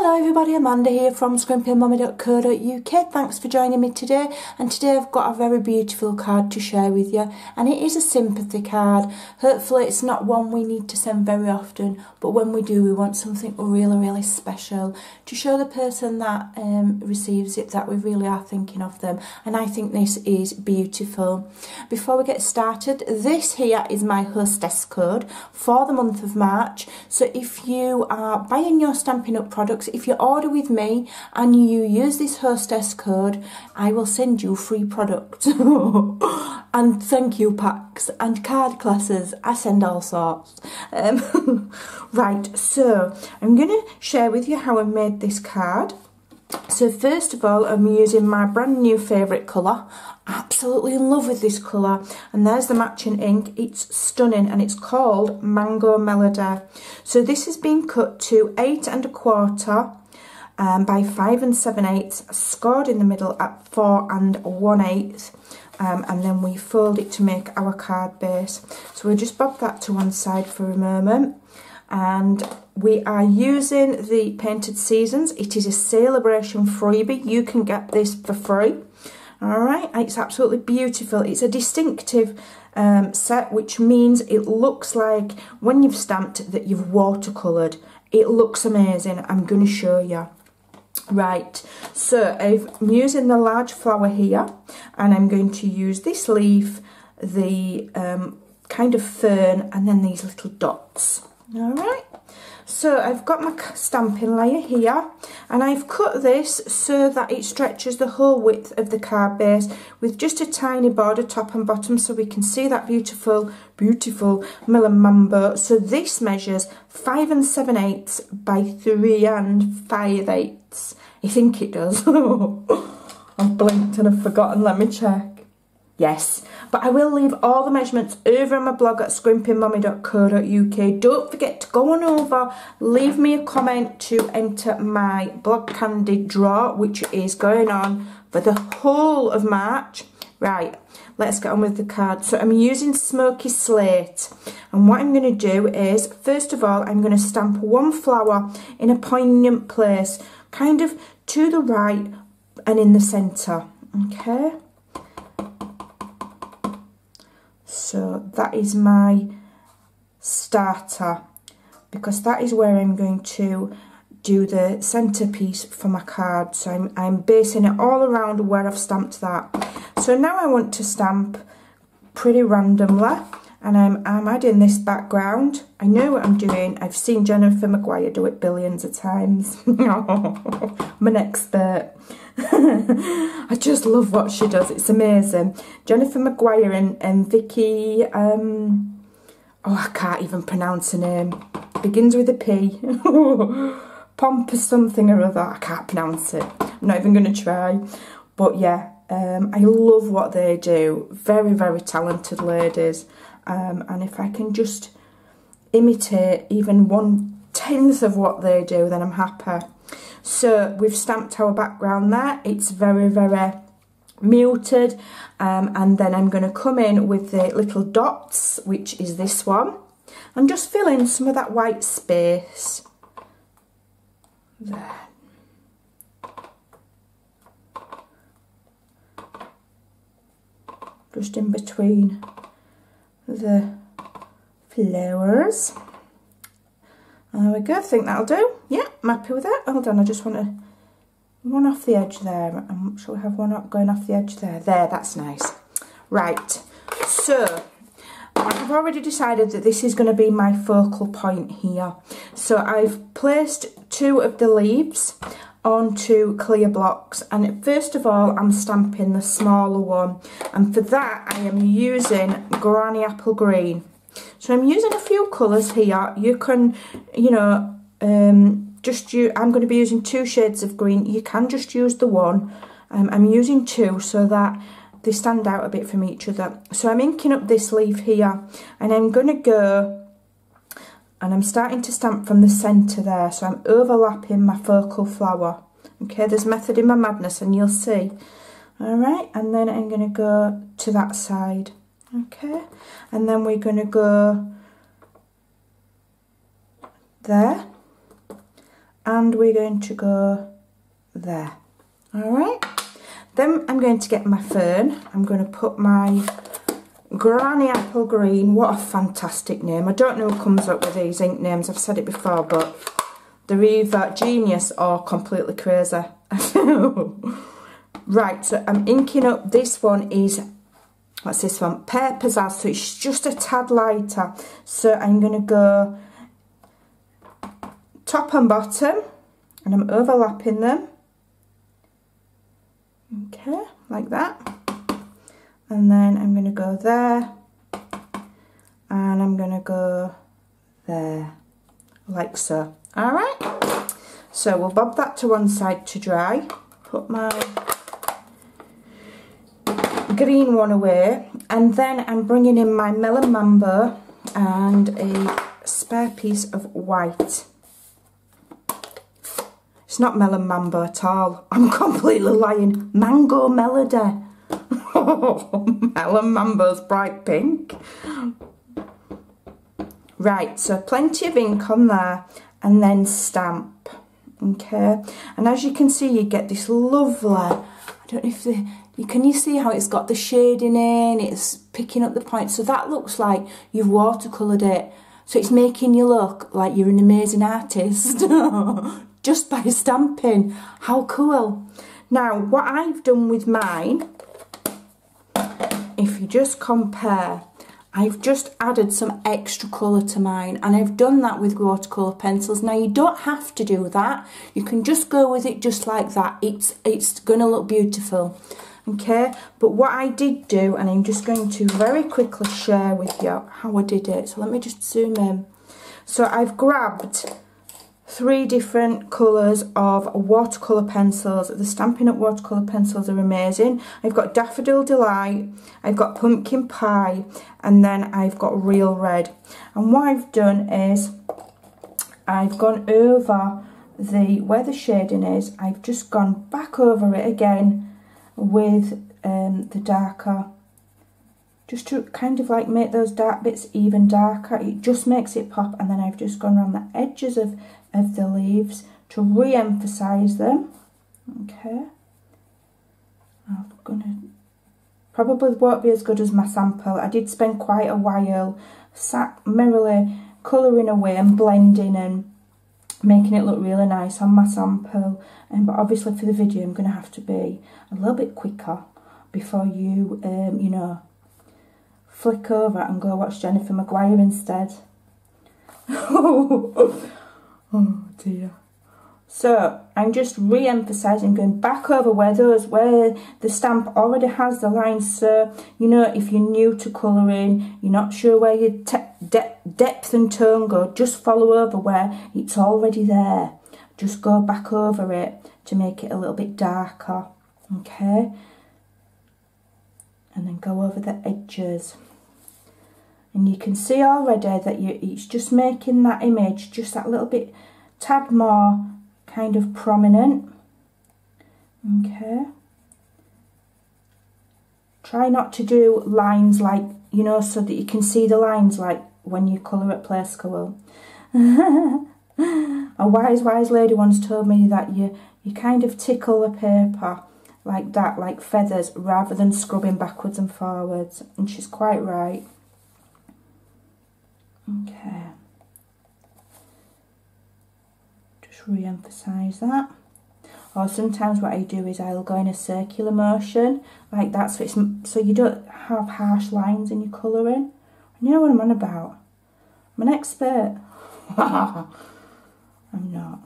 Hello everybody, Amanda here from Scrimpingmommy.co.uk. Thanks for joining me today, and today I've got a very beautiful card to share with you, and it is a sympathy card. Hopefully it's not one we need to send very often, but when we do we want something really special to show the person that receives it that we really are thinking of them, and I think this is beautiful. Before we get started, this here is my hostess code for the month of March, so if you are buying your Stampin' Up! Products, if you order with me and you use this hostess code, I will send you free products and thank you packs and card classes. I send all sorts. Right, so I'm going to share with you how I made this card. So first of all, I'm using my brand new favourite colour. Absolutely in love with this colour, and there's the matching ink. It's stunning, and it's called Mango Melody. So this has been cut to 8 1/4 by 5 7/8, scored in the middle at 4 1/8, and then we fold it to make our card base. So we'll just bob that to one side for a moment. And we are using the Painted Seasons. It is a celebration freebie. You can get this for free. Alright, it's absolutely beautiful. It's a distinctive set, which means it looks like when you've stamped that you've watercoloured. It looks amazing. I'm going to show you. Right, so I'm using the large flower here, and I'm going to use this leaf, the kind of fern, and then these little dots. Alright, so I've got my stamping layer here, and I've cut this so that it stretches the whole width of the card base with just a tiny border top and bottom, so we can see that beautiful melon mambo. So this measures 5 7/8 by 3 5/8. I think it does. I've blinked and I've forgotten, let me check. Yes, but I will leave all the measurements over on my blog at scrimpingmommy.co.uk. Don't forget to go on over, leave me a comment to enter my Blog Candy draw, which is going on for the whole of March. Right, let's get on with the card. So I'm using Smoky Slate, and what I'm going to do is, first of all, I'm going to stamp one flower in a poignant place, kind of to the right and in the centre, okay? So that is my starter, because that is where I'm going to do the centerpiece for my card. So I'm basing it all around where I've stamped that. So now I want to stamp pretty randomly, and I'm adding this background. I know what I'm doing. I've seen Jennifer Maguire do it billions of times. I'm an expert. I just love what she does. It's amazing. Jennifer Maguire and Vicky, oh, I can't even pronounce her name. Begins with a P. Pompous something or other. I can't pronounce it. I'm not even going to try. But yeah, I love what they do. Very talented ladies. And if I can just imitate even 1/10 of what they do, then I'm happy. So we've stamped our background there. It's very muted, and then I'm going to come in with the little dots, which is this one, and just fill in some of that white space there. Just in between the flowers. There we go, I think that'll do. Yeah, I'm happy with that. Hold on, I just want to one off the edge there. Shall we have one up going off the edge there? There, that's nice. Right, so I've already decided that this is going to be my focal point here. So I've placed 2 of the leaves onto clear blocks, and first of all I'm stamping the smaller one, and for that I am using Granny Apple Green. So I'm using a few colours here. You can, you know, I'm going to be using 2 shades of green. You can just use the one. I'm using 2 so that they stand out a bit from each other. So I'm inking up this leaf here, and I'm going to go, and I'm starting to stamp from the centre there. So I'm overlapping my focal flower. Okay, there's method in my madness, and you'll see. Alright, and then I'm going to go to that side. Okay, and then we're going to go there, and we're going to go there. All right. Then I'm going to get my fern. I'm going to put my Granny Apple Green. What a fantastic name. I don't know who comes up with these ink names. I've said it before, but they're either genius or completely crazy. Right, so I'm inking up. This one is, what's this one? Pear Pizzazz, so it's just a tad lighter. So I'm going to go top and bottom, and I'm overlapping them. Okay, like that. And then I'm going to go there, and I'm going to go there, like so. All right, so we'll bob that to one side to dry. Put my green one away, and then I'm bringing in my Melon Mambo and a spare piece of white. It's not Melon Mambo at all. I'm completely lying. Mango Melody. Melon Mambo's bright pink. Right, so plenty of ink on there, and then stamp. Okay, and as you can see, you get this lovely, I don't know if can you see how it's got the shading in, it's picking up the points, so that looks like you've watercoloured it, so it's making you look like you're an amazing artist just by stamping. How cool. Now what I've done with mine, if you just compare, I've just added some extra colour to mine, and I've done that with watercolour pencils. Now you don't have to do that, you can just go with it just like that. It's going to look beautiful, okay? But what I did do, and I'm just going to very quickly share with you how I did it, so let me just zoom in. So I've grabbed 3 different colours of watercolour pencils. The Stampin' Up! Watercolour pencils are amazing. I've got Daffodil Delight, I've got Pumpkin Pie, and then I've got Real Red. And what I've done is, I've gone over where the shading is, I've just gone back over it again with the darker, just to kind of like make those dark bits even darker. It just makes it pop. And then I've just gone around the edges of the leaves to re-emphasize them. Okay, I'm gonna, probably won't be as good as my sample. I did spend quite a while sat merrily colouring away and blending and making it look really nice on my sample, but obviously for the video I'm going to have to be a little bit quicker before you you know, flick over and go watch Jennifer Maguire instead. Oh dear. So I'm just re-emphasising, going back over where the stamp already has the lines. So, you know, if you're new to colouring, you're not sure where your depth and tone go, just follow over where it's already there. Just go back over it to make it a little bit darker, okay? And then go over the edges. And you can see already that it's just making that image just that little bit, tad more kind of prominent. Okay. Try not to do lines like, you know, so that you can see the lines like when you colour at play school. A wise lady once told me that you kind of tickle the paper like that, like feathers, rather than scrubbing backwards and forwards. And she's quite right. Okay. Just re-emphasise that. Or sometimes what I do is I'll go in a circular motion like that, so you don't have harsh lines in your colouring. And you know what I'm on about. I'm an expert. I'm not.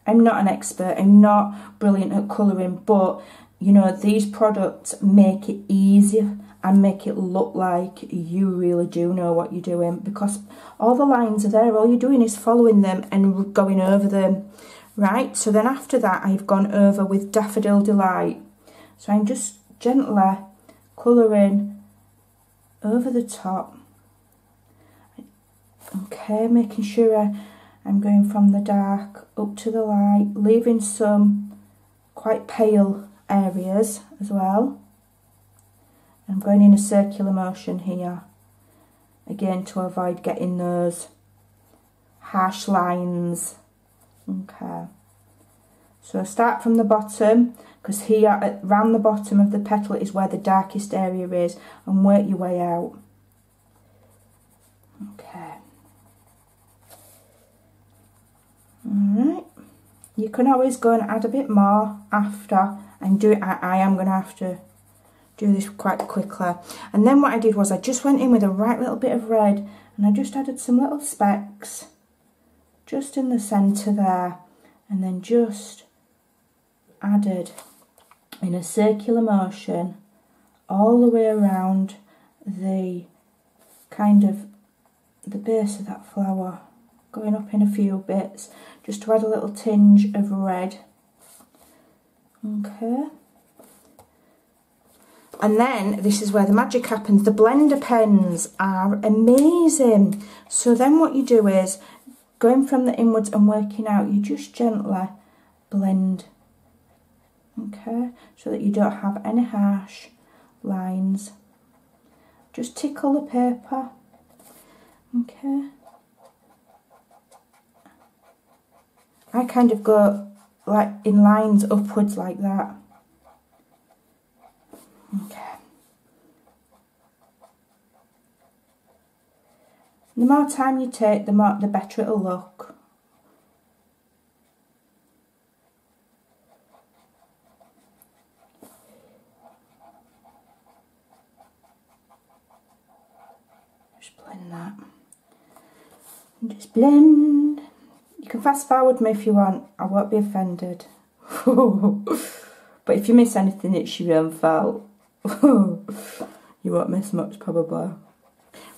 I'm not an expert. I'm not brilliant at colouring, but you know, these products make it easier and make it look like you really do know what you're doing, because all the lines are there. All you're doing is following them and going over them. Right, so then after that I've gone over with Daffodil Delight. So I'm just gently colouring over the top. Okay, making sure I'm going from the dark up to the light, leaving some quite pale areas as well. I'm going in a circular motion here, again to avoid getting those harsh lines. Okay, so start from the bottom, because here around the bottom of the petal is where the darkest area is, and work your way out. Okay. Alright, you can always go and add a bit more after and do it. I am going to have to do this quite quickly. And then what I did was I just went in with a right little bit of red, and I just added some little specks just in the centre there, and then just added in a circular motion all the way around the kind of the base of that flower, going up in a few bits just to add a little tinge of red. Okay, and then this is where the magic happens. The blender pens are amazing. So then what you do is, going from the inwards and working out, you just gently blend, okay, so that you don't have any harsh lines. Just tickle the paper, okay. I kind of go like in lines upwards like that. Okay. The more time you take, the better it'll look. Just blend that. And just blend. You can fast forward me if you want, I won't be offended. But if you miss anything, it's your own fault. You won't miss much probably.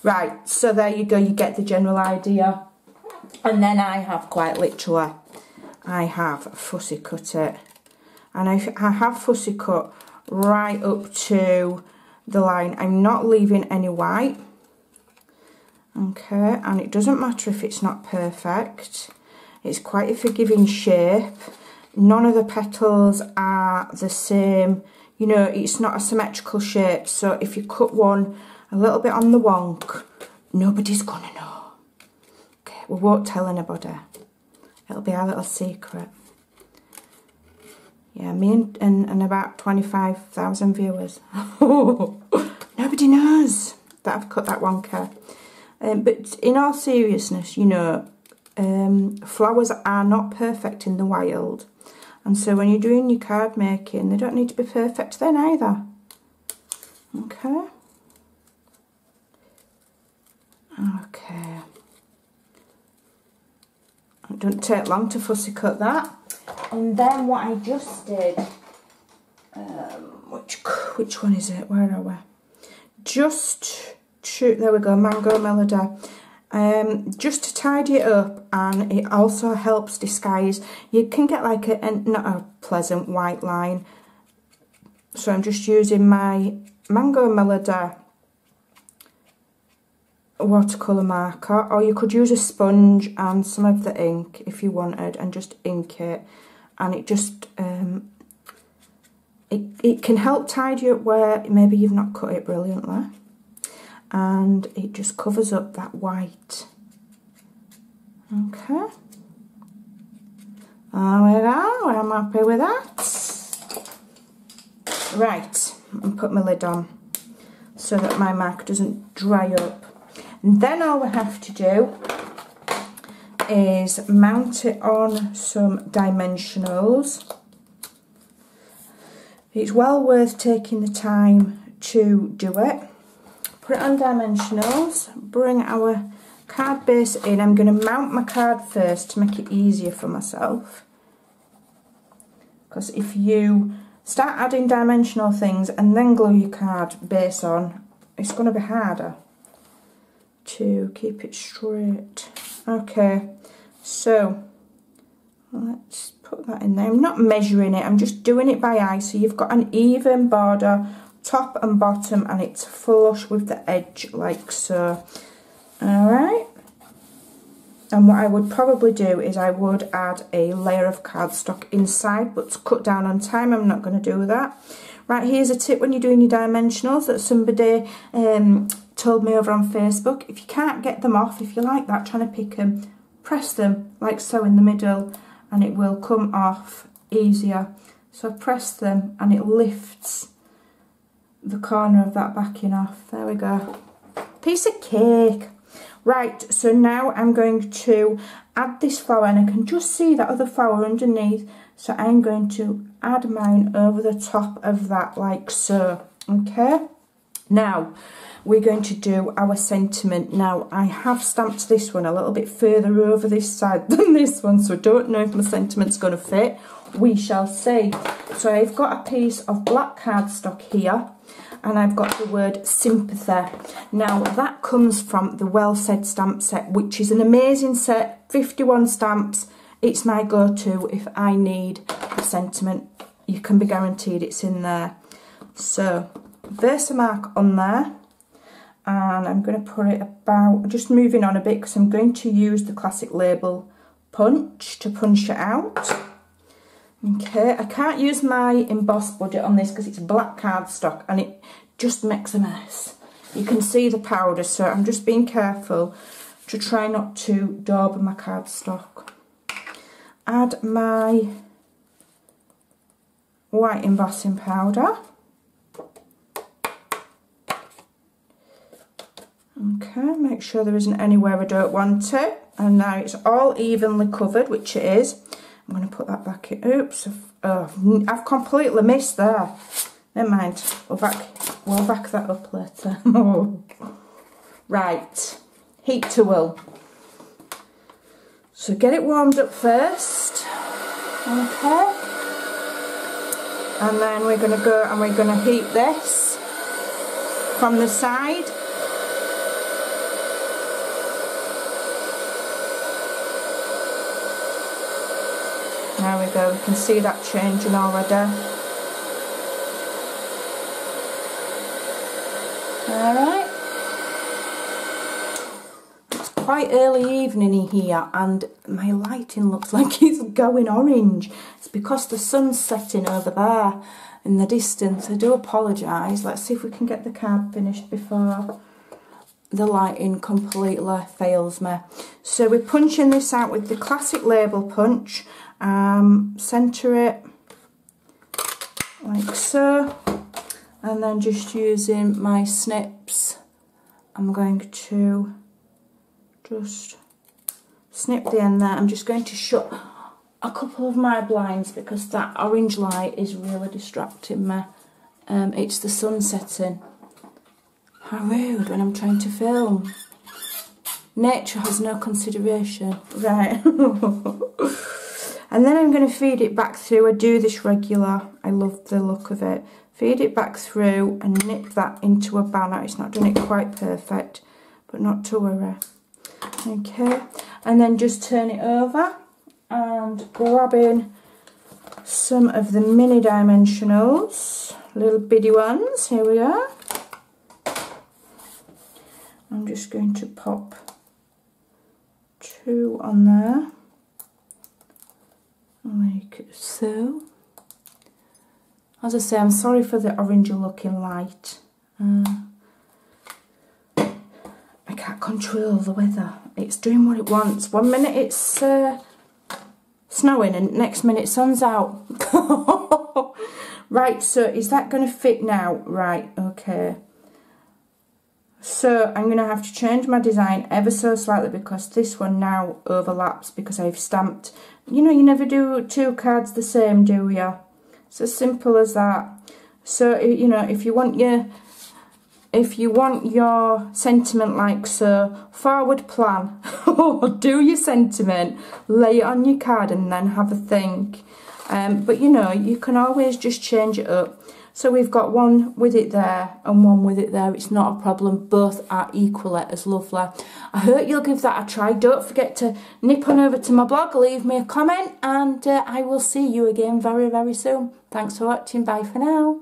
Right, so there you go, you get the general idea. And then I have quite literally, I have fussy cut it. And I have fussy cut right up to the line. I'm not leaving any white. Okay, and it doesn't matter if it's not perfect. It's quite a forgiving shape. None of the petals are the same. You know, it's not a symmetrical shape. So if you cut one a little bit on the wonk, nobody's gonna know. Okay, we won't tell anybody. It'll be our little secret. Yeah, me and about 25,000 viewers. Nobody knows that I've cut that wonker. But in all seriousness, you know, flowers are not perfect in the wild. And so when you're doing your card making, they don't need to be perfect then either. Okay. Okay. It doesn't take long to fussy cut that. And then what I just did, which one is it? Where are we? Just to, there we go, Mango Melody. Just to tidy it up, and it also helps disguise. You can get like not a pleasant white line. So I'm just using my Mango Melody watercolour marker, or you could use a sponge and some of the ink if you wanted, and just ink it, and it just it can help tidy up where maybe you've not cut it brilliantly, and it just covers up that white. Okay, there we go, I'm happy with that. Right, and put my lid on so that my marker doesn't dry up. And then all we have to do is mount it on some dimensionals. It's well worth taking the time to do it. Put it on dimensionals, bring our card base in. I'm going to mount my card first to make it easier for myself. Because if you start adding dimensional things and then glue your card base on, it's going to be harder to keep it straight. Okay, so let's put that in there. I'm not measuring it, I'm just doing it by eye, so you've got an even border top and bottom, and it's flush with the edge like so. Alright, and what I would probably do is I would add a layer of cardstock inside, but to cut down on time I'm not going to do that. Right, here's a tip when you're doing your dimensionals that somebody told me over on Facebook. If you can't get them off, if you like that, trying to pick them, press them like so in the middle, and it will come off easier. So I press them and it lifts the corner of that backing off. There we go. Piece of cake. Right, so now I'm going to add this flower, and I can just see that other flower underneath. So I'm going to add mine over the top of that like so. Okay. Now we're going to do our sentiment. Now I have stamped this one a little bit further over this side than this one, so I don't know if my sentiment's going to fit. We shall see. So I've got a piece of black cardstock here, and I've got the word sympathy. Now that comes from the Well Said stamp set, which is an amazing set, 51 stamps. It's my go-to if I need a sentiment. You can be guaranteed it's in there. So Versamark on there, and I'm going to put it about, just moving on a bit because I'm going to use the classic label punch to punch it out. Okay, I can't use my embossed budget on this because it's black cardstock and it just makes a mess. You can see the powder, so I'm just being careful to try not to daub my cardstock. Add my white embossing powder. Okay, make sure there isn't anywhere I don't want it. And now it's all evenly covered, which it is. I'm going to put that back in. Oops, I've completely missed there. Never mind, we'll back that up later. Right, heat to wool. So get it warmed up first. Okay. And then we're going to go and we're going to heat this from the side. There we go, we can see that changing already. Alright. It's quite early evening here and my lighting looks like it's going orange. It's because the sun's setting over there in the distance. I do apologise. Let's see if we can get the card finished before the lighting completely fails me. So we're punching this out with the classic label punch. Centre it like so, and then just using my snips I'm going to just snip the end there. I'm just going to shut a couple of my blinds because that orange light is really distracting me. It's the sun setting. How rude when I'm trying to film. Nature has no consideration. Right. And then I'm going to feed it back through. I do this regular. I love the look of it. Feed it back through and nip that into a banner. It's not doing it quite perfect, but not to worry. Okay. And then just turn it over and grab in some of the mini dimensionals. Little bitty ones. Here we are. I'm just going to pop 2 on there. Like so. As I say, I'm sorry for the orangey looking light. I can't control the weather. It's doing what it wants. One minute it's snowing and next minute sun's out. Right, so is that going to fit now? Right, okay. So I'm going to have to change my design ever so slightly because this one now overlaps because I've stamped. You know, you never do 2 cards the same, do you? It's as simple as that. So, you know, if you want your sentiment like so, forward plan. Do your sentiment, lay it on your card and then have a think. But you know, you can always just change it up. So we've got one with it there and one with it there. It's not a problem. Both are equally as lovely. I hope you'll give that a try. Don't forget to nip on over to my blog, leave me a comment, and I will see you again very, very soon. Thanks for watching. Bye for now.